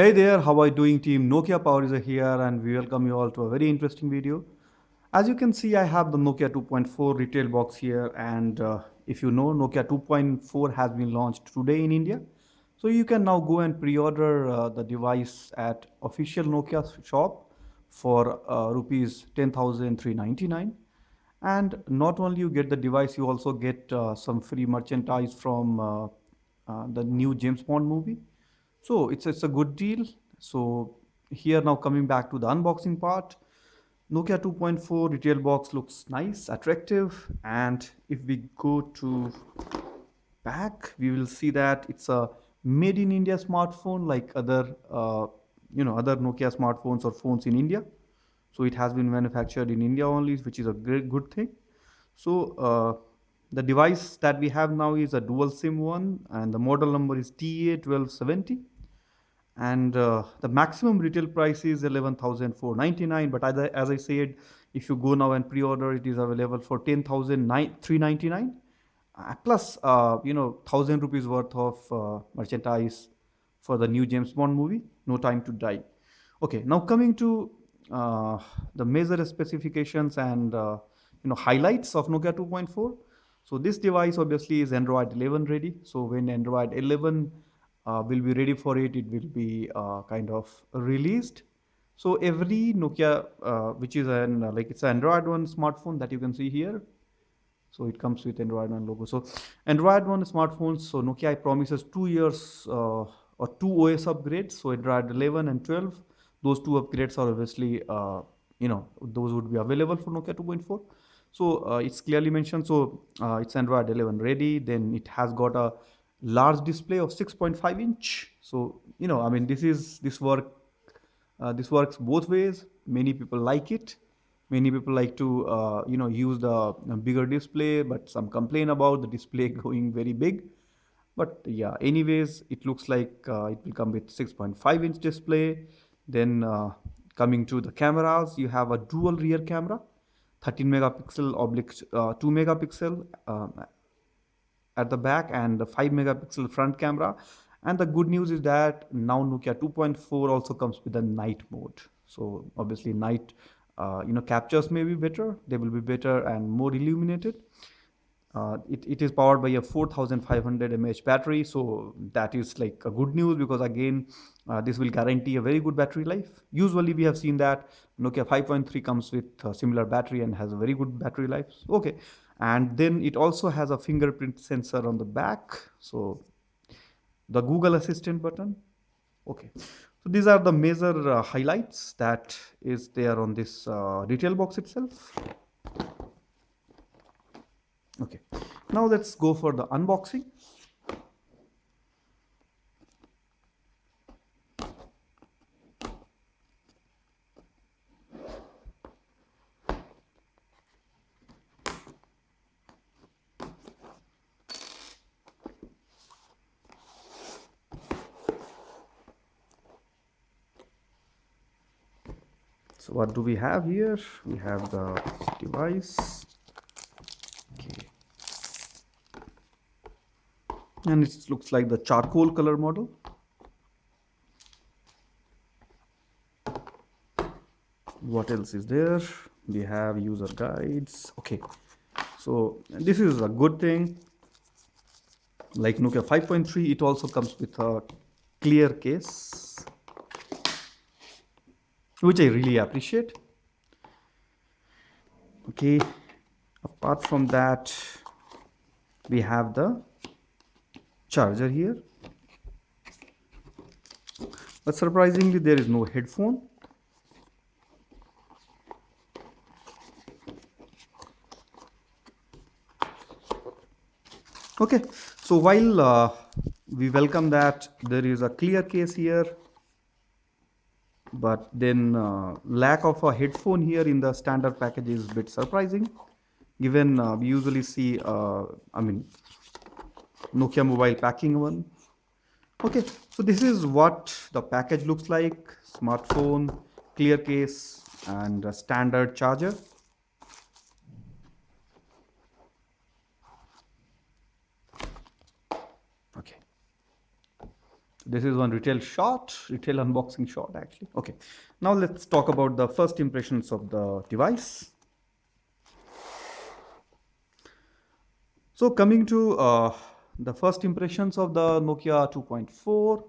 Hey there, how are you doing team? Nokia Power is here and we welcome you all to a very interesting video. As you can see, I have the Nokia 2.4 retail box here and if you know, Nokia 2.4 has been launched today in India. So you can now go and pre-order the device at official Nokia shop for rupees 10,399. And not only you get the device, you also get some free merchandise from the new James Bond movie. So it's a good deal. So here now coming back to the unboxing part, Nokia 2.4 retail box looks nice, attractive, and if we go to back, we will see that it's a made in India smartphone like other other Nokia smartphones or phones in India. So it has been manufactured in India only, which is a great good thing. So the device that we have now is a dual SIM one, and the model number is TA1270, and the maximum retail price is 11,499. But as I said, if you go now and pre-order, it is available for 10,399 plus 1,000 rupees worth of merchandise for the new James Bond movie, No Time to Die. Okay, now coming to the major specifications and highlights of Nokia 2.4. So this device obviously is Android 11 ready. So when Android 11 will be ready for it, it will be kind of released. So every Nokia, which is an like it's an Android one smartphone that you can see here. So it comes with Android One logo. So Android One smartphones. So Nokia promises 2 years or two OS upgrades. So Android 11 and 12. Those two upgrades are obviously those would be available for Nokia 2.4. So it's clearly mentioned. So it's Android 11 ready. Then it has got a large display of 6.5 inch. So I mean, this works both ways. Many people like it. Many people like to use the bigger display, but some complain about the display going very big. But yeah, anyways, it looks like it will come with 6.5-inch display. Then coming to the cameras, you have a dual rear camera, 13 megapixel oblique 2 megapixel at the back, and the 5 megapixel front camera. And the good news is that now Nokia 2.4 also comes with a night mode. So obviously night captures may be better, they will be better and more illuminated. It is powered by a 4500 mAh battery, so that is like a good news, because again this will guarantee a very good battery life. Usually we have seen that Nokia 5.3 comes with a similar battery and has a very good battery life. Okay, and then it also has a fingerprint sensor on the back. So the Google Assistant button. Okay, so these are the major highlights that is there on this retail box itself. Okay, now let's go for the unboxing. So what do we have here? We have the device. Okay, and it looks like the charcoal color model. What else is there? We have user guides. Okay, so this is a good thing. Like Nokia 5.3, it also comes with a clear case, which I really appreciate. Okay, apart from that, we have the charger here, but surprisingly there is no headphone. Okay, so while we welcome that there is a clear case here, but then lack of a headphone here in the standard package is a bit surprising, given we usually see Nokia mobile packing one. Okay, so this is what the package looks like: smartphone, clear case, and a standard charger. Okay, this is one retail unboxing shot actually. Okay, now let's talk about the first impressions of the device. So coming to the first impressions of the Nokia 2.4,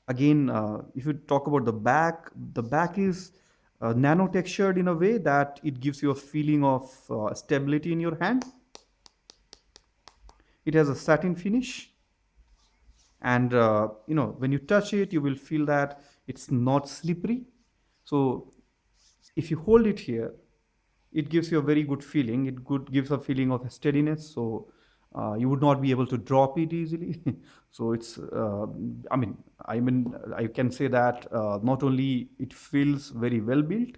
again, if you talk about the back is nano textured in a way that it gives you a feeling of stability in your hand. It has a satin finish, and when you touch it, you will feel that it's not slippery. So if you hold it here, it gives you a very good feeling. Gives a feeling of steadiness. So you would not be able to drop it easily. So it's, I can say that not only it feels very well built,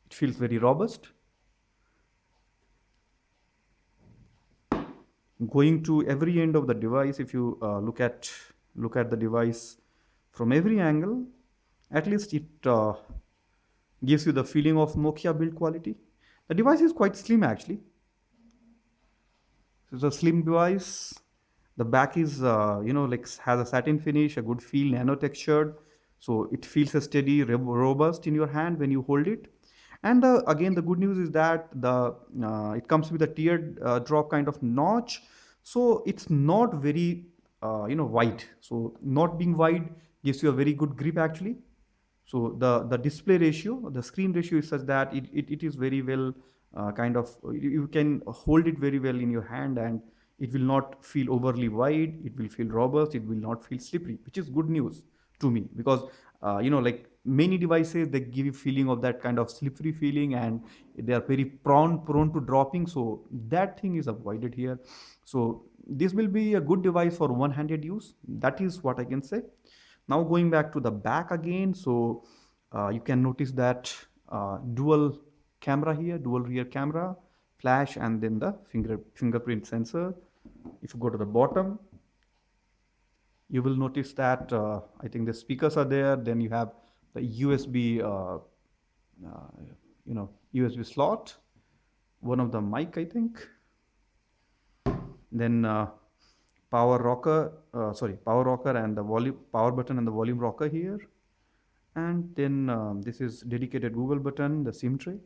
it feels very robust. Going to every end of the device, if you look at the device from every angle, at least it gives you the feeling of Nokia build quality. The device is quite slim actually. It's a slim device. The back is, like has a satin finish, a good feel, nano textured. So it feels a steady, robust in your hand when you hold it. And again, the good news is that the it comes with a tear drop kind of notch. So it's not very, wide. So not being wide gives you a very good grip actually. So the display ratio, the screen ratio is such that it is very well you can hold it very well in your hand, and it will not feel overly wide. It will feel robust. It will not feel slippery, which is good news to me, because like many devices, they give you feeling of that kind of slippery feeling, and they are very prone to dropping. So that thing is avoided here. So this will be a good device for one-handed use. That is what I can say. Now going back to the back again, so you can notice that dual camera here, dual rear camera, flash, and then the fingerprint sensor. If you go to the bottom, you will notice that I think the speakers are there. Then you have the USB, USB slot, one of the mic, I think. Then power rocker and the volume power button and the volume rocker here. And then this is dedicated Google button, the SIM tray.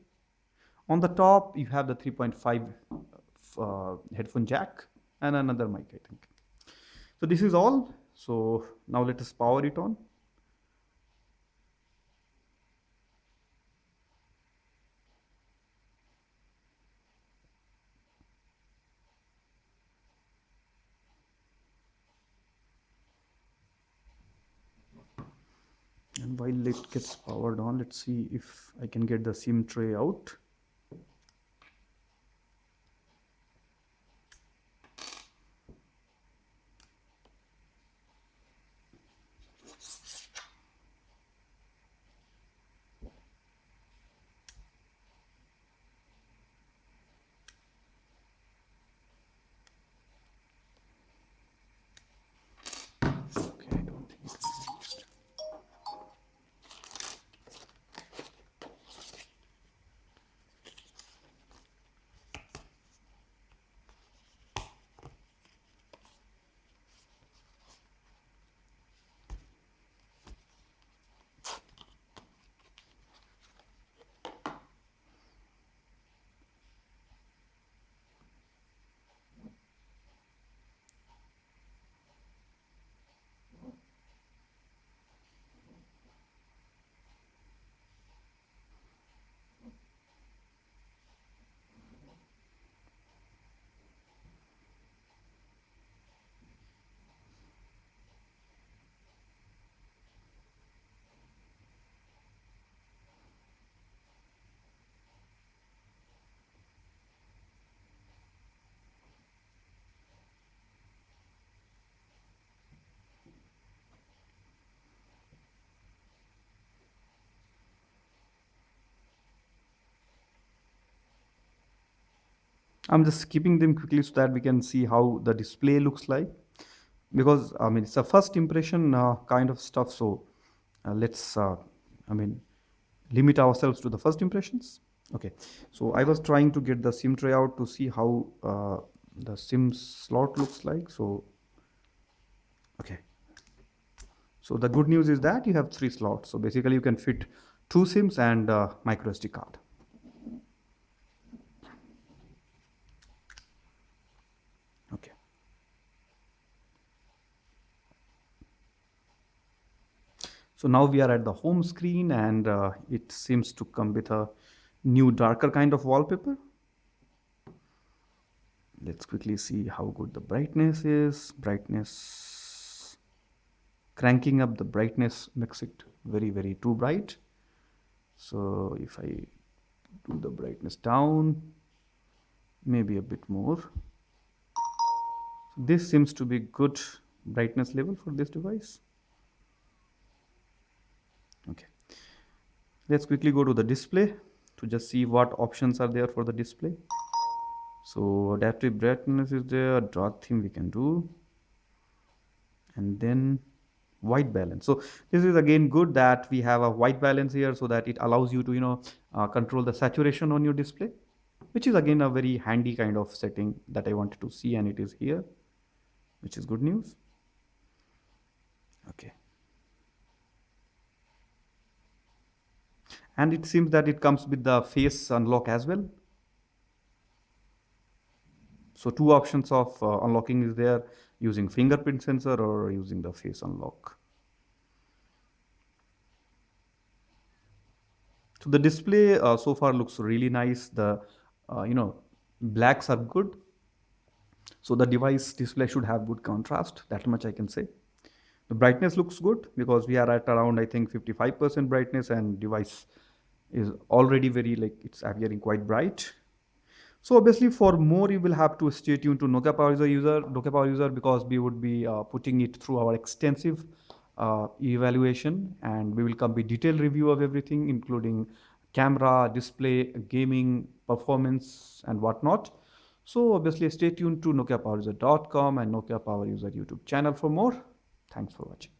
On the top, you have the 3.5 headphone jack and another mic, I think. So this is all. So now let us power it on. And while it gets powered on, let's see if I can get the SIM tray out. Okay, I don't think it's fixed. I'm just skipping them quickly so that we can see how the display looks like, because I mean it's a first impression kind of stuff. So let's limit ourselves to the first impressions. Okay, so I was trying to get the SIM tray out to see how the SIM slot looks like. So, Okay. So the good news is that you have 3 slots. So basically you can fit 2 SIMs and micro SD card. Okay. So now we are at the home screen, and it seems to come with a new darker kind of wallpaper. Let's quickly see how good the brightness is. Brightness, cranking up the brightness makes it very, very too bright. So if I do the brightness down, maybe a bit more. This seems to be good brightness level for this device. Okay. Let's quickly go to the display to just see what options are there for the display. So adaptive brightness is there, dark theme we can do, and then white balance. So this is again good that we have a white balance here, so that it allows you to control the saturation on your display, which is again a very handy kind of setting that I wanted to see, and it is here, which is good news. Okay. And it seems that it comes with the face unlock as well. So 2 options of unlocking is there, using fingerprint sensor or using the face unlock. So the display so far looks really nice. The blacks are good. So the device display should have good contrast. That much I can say. The brightness looks good because we are at around, I think, 55% brightness, and device is already very, like, it's appearing quite bright. So obviously for more you will have to stay tuned to Nokia Power User, because we would be putting it through our extensive evaluation, and we will come with detailed review of everything, including camera, display, gaming, performance, and whatnot. So obviously stay tuned to NokiaPowerUser.com and Nokia Power User YouTube channel for more. Thanks for watching.